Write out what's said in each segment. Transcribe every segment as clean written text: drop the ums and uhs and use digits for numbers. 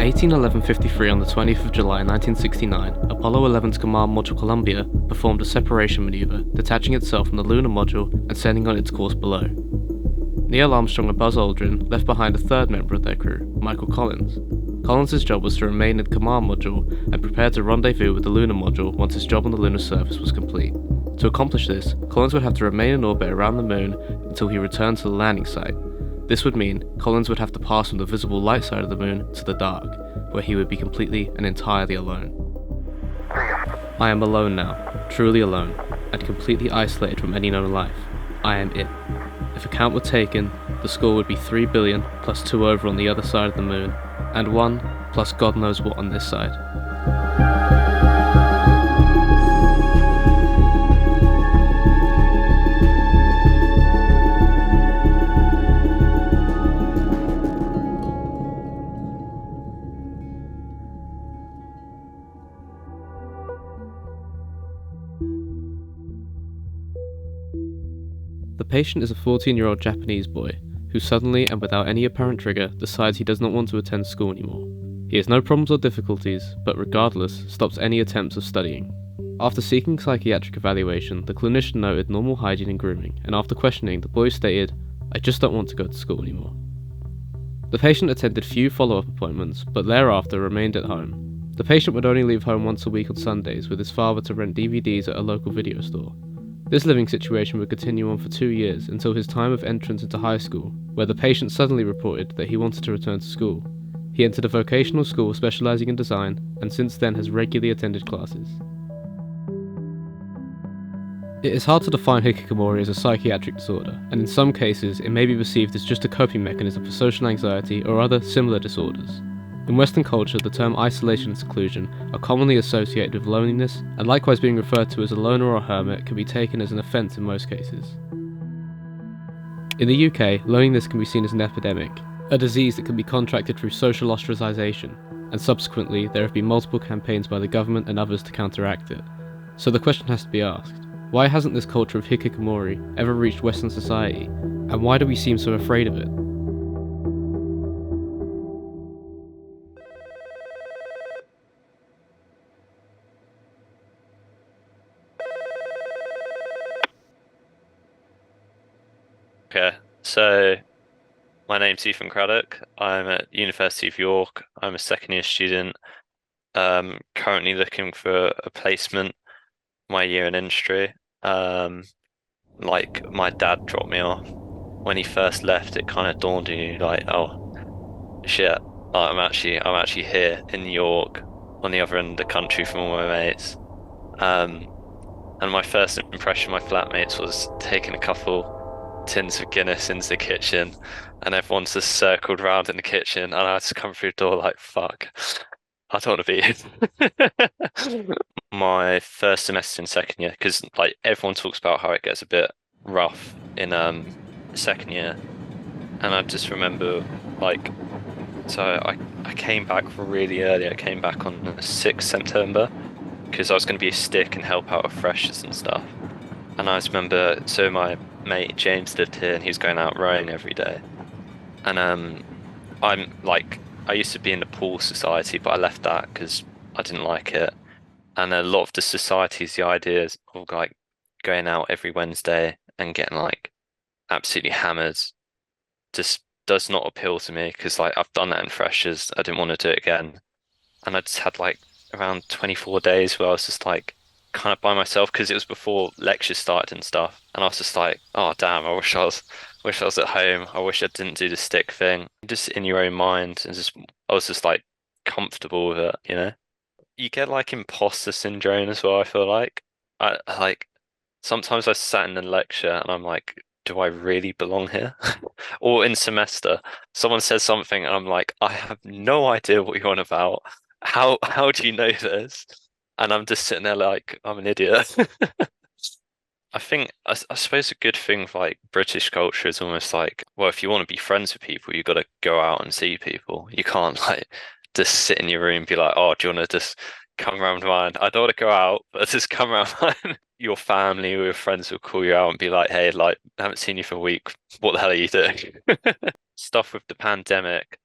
18:11:53 on the 20th of July 1969, Apollo 11's Command Module Columbia performed a separation maneuver, detaching itself from the lunar module and sending on its course below. Neil Armstrong and Buzz Aldrin left behind a third member of their crew, Michael Collins. Collins' job was to remain in the Command Module and prepare to rendezvous with the lunar module once his job on the lunar surface was complete. To accomplish this, Collins would have to remain in orbit around the Moon until he returned to the landing site. This would mean Collins would have to pass from the visible light side of the Moon to the dark, where he would be completely and entirely alone. I am alone now, truly alone, and completely isolated from any known life. I am it. If a count were taken, the score would be 3 billion plus 2 over on the other side of the Moon, and 1 plus God knows what on this side. The patient is a 14-year-old Japanese boy who suddenly and without any apparent trigger decides he does not want to attend school anymore. He has no problems or difficulties, but regardless, stops any attempts of studying. After seeking psychiatric evaluation, the clinician noted normal hygiene and grooming, and after questioning, the boy stated, "I just don't want to go to school anymore." The patient attended few follow-up appointments, but thereafter remained at home. The patient would only leave home once a week on Sundays with his father to rent DVDs at a local video store. This living situation would continue on for 2 years until his time of entrance into high school, where the patient suddenly reported that he wanted to return to school. He entered a vocational school specializing in design, and since then has regularly attended classes. It is hard to define hikikomori as a psychiatric disorder, and in some cases it may be perceived as just a coping mechanism for social anxiety or other similar disorders. In Western culture, the term isolation and seclusion are commonly associated with loneliness, and likewise being referred to as a loner or a hermit can be taken as an offence in most cases. In the UK, loneliness can be seen as an epidemic, a disease that can be contracted through social ostracisation, and subsequently there have been multiple campaigns by the government and others to counteract it. So the question has to be asked, why hasn't this culture of hikikomori ever reached Western society, and why do we seem so afraid of it? Okay, so my name's Ethan Craddock. I'm at University of York. I'm a second year student. Currently looking for a placement my year in industry. Like my dad dropped me off. When he first left, it kind of dawned on you like, oh shit, I'm actually here in New York, on the other end of the country from all my mates. And my first impression of my flatmates was taking a couple tins of Guinness into the kitchen, and everyone's just circled around in the kitchen, and I just come through the door like, fuck, I don't want to be here. My first semester in second year, because like everyone talks about how it gets a bit rough in second year, and I just remember like, so I came back really early. I came back on the 6th September because I was going to be a stick and help out with freshers and stuff. And I just remember, so my mate James lived here and he was going out rowing every day. And I'm like, I used to be in the pool society, but I left that because I didn't like it. And a lot of the societies, the ideas of like going out every Wednesday and getting like absolutely hammered just does not appeal to me because like I've done that in freshers. I didn't want to do it again. And I just had like around 24 days where I was just like kind of by myself because it was before lectures started and stuff. And I was just like, oh damn, I wish I was at home. I wish I didn't do the stick thing. Just in your own mind, and just I was just like comfortable with it, you know? You get like imposter syndrome as well, I feel like. I like sometimes I sat in a lecture and I'm like, do I really belong here? Or in semester, someone says something and I'm like, I have no idea what you're on about. How do you know this? And I'm just sitting there like I'm an idiot. I think I suppose a good thing for like British culture is almost like, well, if you want to be friends with people, you've got to go out and see people. You can't like just sit in your room and be like, oh, do you want to just come around mine? I don't want to go out, but just come around mine. Your family or your friends will call you out and be like, hey, like, I haven't seen you for a week. What the hell are you doing? Stuff with the pandemic.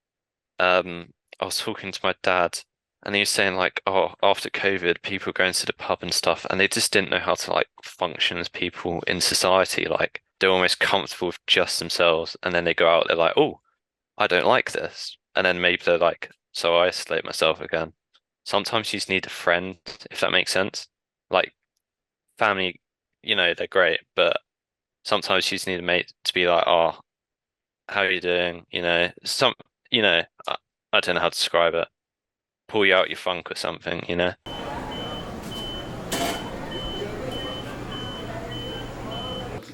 I was talking to my dad, and he was saying like, oh, after COVID, people going to the pub and stuff, and they just didn't know how to like function as people in society. Like they're almost comfortable with just themselves, and then they go out, they're like, oh, I don't like this, and then maybe they're like, so I isolate myself again. Sometimes you just need a friend, if that makes sense. Like family, they're great, but sometimes you just need a mate to be like, oh, how are you doing? You know, I, I don't know how to describe it. Pull you out your funk or something.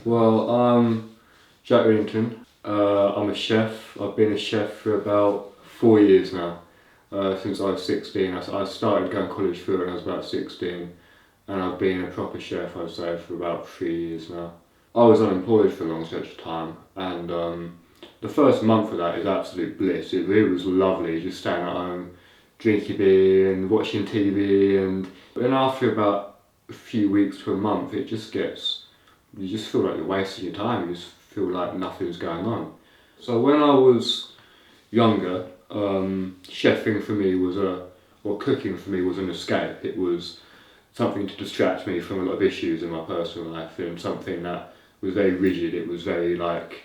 Well, I'm Jack Whittington. I'm a chef. I've been a chef for about 4 years now. Since I was 16. I started going college for it when I was about 16, and I've been a proper chef, I'd say, for about 3 years now. I was unemployed for a long stretch of time, and the first month of that is absolute bliss. It really was lovely, just staying at home, drinking beer and watching TV, and then after about a few weeks to a month, it just gets you just feel like you're wasting your time. You just feel like nothing's going on. So when I was younger, chefing for me or cooking for me was an escape. It was something to distract me from a lot of issues in my personal life, and something that was very rigid. It was very like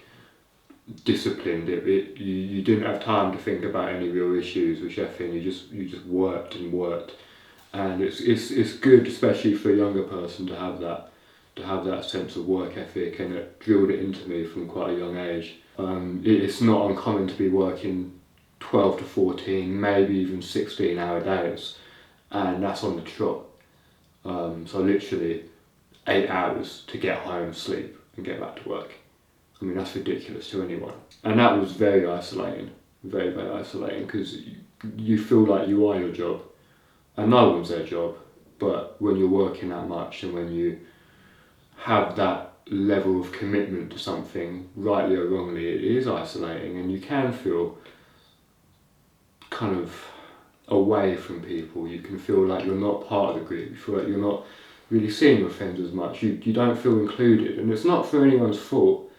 disciplined. You didn't have time to think about any real issues with chefing. You just worked and worked, and it's good, especially for a younger person, to have that sense of work ethic, and it drilled it into me from quite a young age. It's not uncommon to be working 12 to 14, maybe even 16-hour days, and that's on the trot. So literally 8 hours to get home, sleep, and get back to work. I mean, that's ridiculous to anyone. And that was very isolating, very, very isolating, because you feel like you are your job, and no one's their job. But when you're working that much, and when you have that level of commitment to something, rightly or wrongly, it is isolating, and you can feel kind of away from people. You can feel like you're not part of the group. You feel like you're not really seeing your friends as much. You don't feel included, and it's not for anyone's fault,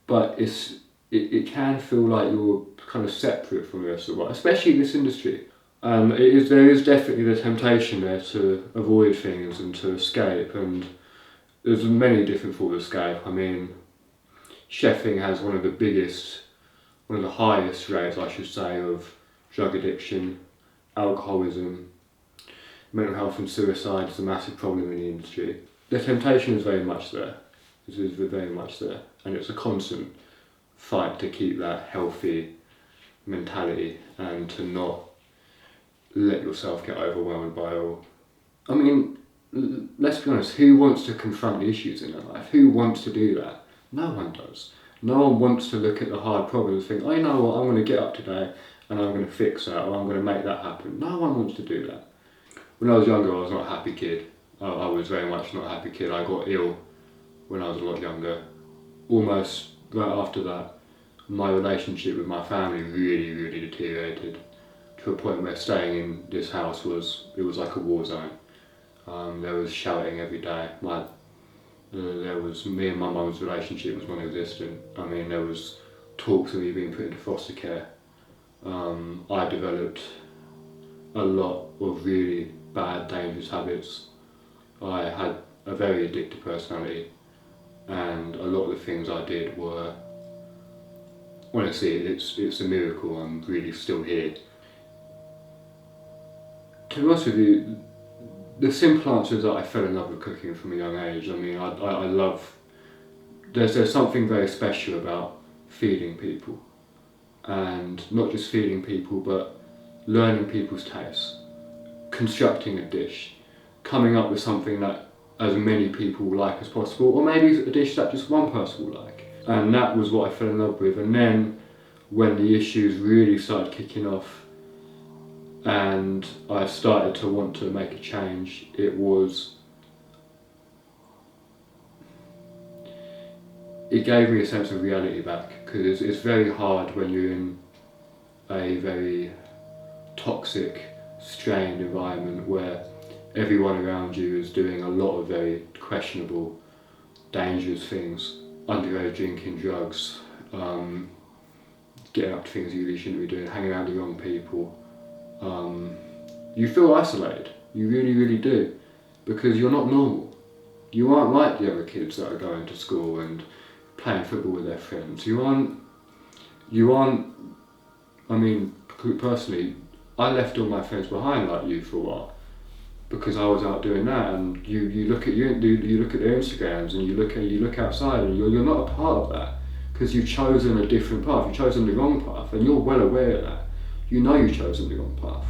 but it can feel like you're kind of separate from the rest of the world, especially in this industry. There is definitely the temptation there to avoid things and to escape, and there's many different forms of escape. I mean, chefing has one of the highest rates, I should say, of drug addiction, alcoholism, mental health and suicide is a massive problem in the industry. The temptation is very much there. It is very much there, and it's a constant fight to keep that healthy mentality and to not let yourself get overwhelmed by all. I mean, let's be honest, who wants to confront the issues in their life? Who wants to do that? No one does. No one wants to look at the hard problems and think, oh, you know what, I'm going to get up today and I'm going to fix that, or I'm going to make that happen. No one wants to do that. When I was younger, I was not a happy kid. I was very much not a happy kid. I got ill when I was a lot younger. Almost right after that, my relationship with my family really, really deteriorated to a point where staying in this house was like a war zone. There was shouting every day. There was me and my mum's relationship was non-existent. I mean, there was talks of me being put into foster care. I developed a lot of really bad, dangerous habits. I had a very addictive personality, and a lot of the things I did were, honestly, it's a miracle I'm really still here. To be honest with you, the simple answer is that I fell in love with cooking from a young age. I mean, I love, there's something very special about feeding people, and not just feeding people, but learning people's tastes, constructing a dish, coming up with something that as many people like as possible, or maybe a dish that just one person will like. And that was what I fell in love with. And then when the issues really started kicking off and I started to want to make a change, it gave me a sense of reality back, because it's very hard when you're in a very toxic, strained environment where everyone around you is doing a lot of very questionable, dangerous things, underage drinking, drugs, getting up to things you really shouldn't be doing, hanging around the wrong people. You feel isolated. You really, really do, because you're not normal. You aren't like the other kids that are going to school and playing football with their friends. You aren't. I mean, personally, I left all my friends behind like you for a while, because I was out doing that. And you look at you look at their Instagrams, and you look outside, and you're not a part of that, because you've chosen a different path. You've chosen the wrong path, and you're well aware of that. You know you've chosen the wrong path.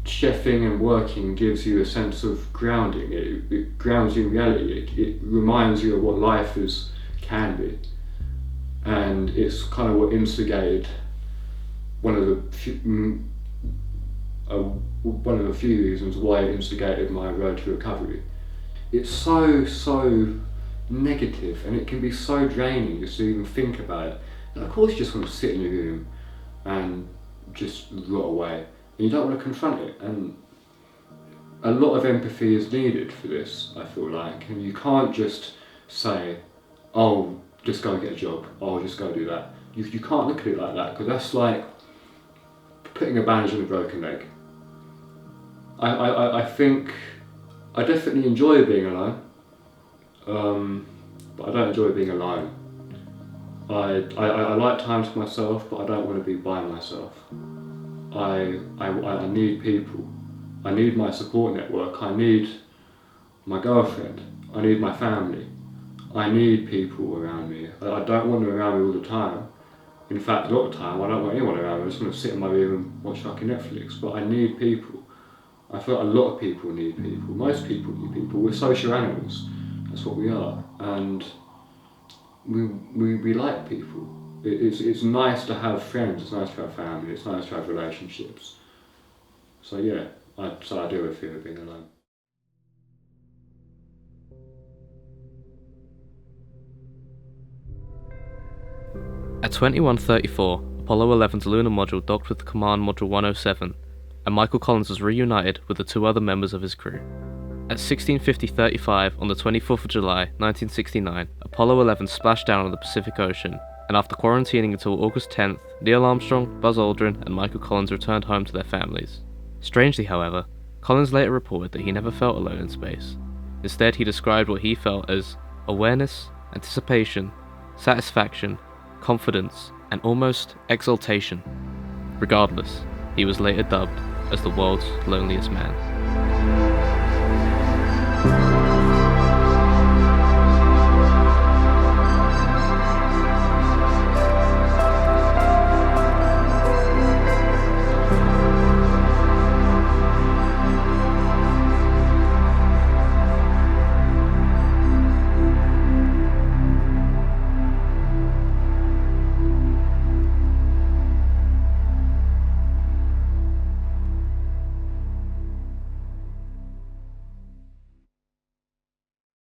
Chefing and working gives you a sense of grounding. It grounds you in reality. It reminds you of what life can be, and it's kind of what instigated one of the few reasons why it instigated my road to recovery. It's so negative, and it can be so draining just to even think about it. And of course you just want to sit in your room and just rot away. And you don't want to confront it, and a lot of empathy is needed for this, I feel like. And you can't just say, oh, just go get a job, oh, just go do that. You can't look at it like that, because that's like putting a bandage on a broken leg. I think I definitely enjoy being alone, but I don't enjoy being alone. I like time to myself, but I don't want to be by myself. I need people. I need my support network. I need my girlfriend. I need my family. I need people around me. I don't want them around me all the time. In fact, a lot of the time I don't want anyone around me. I just want to sit in my room and watch fucking Netflix. But I need people. I feel like a lot of people need people. Most people need people. We're social animals. That's what we are. And we like people. It's nice to have friends, it's nice to have family, it's nice to have relationships. So yeah, I do have a fear of being alone. At 21:34, Apollo 11's lunar module docked with Command Module 107, and Michael Collins was reunited with the two other members of his crew. At 16:50:35 on the 24th of July, 1969, Apollo 11 splashed down on the Pacific Ocean, and after quarantining until August 10th, Neil Armstrong, Buzz Aldrin, and Michael Collins returned home to their families. Strangely, however, Collins later reported that he never felt alone in space. Instead, he described what he felt as awareness, anticipation, satisfaction, confidence, and almost exultation. Regardless, he was later dubbed as the world's loneliest man.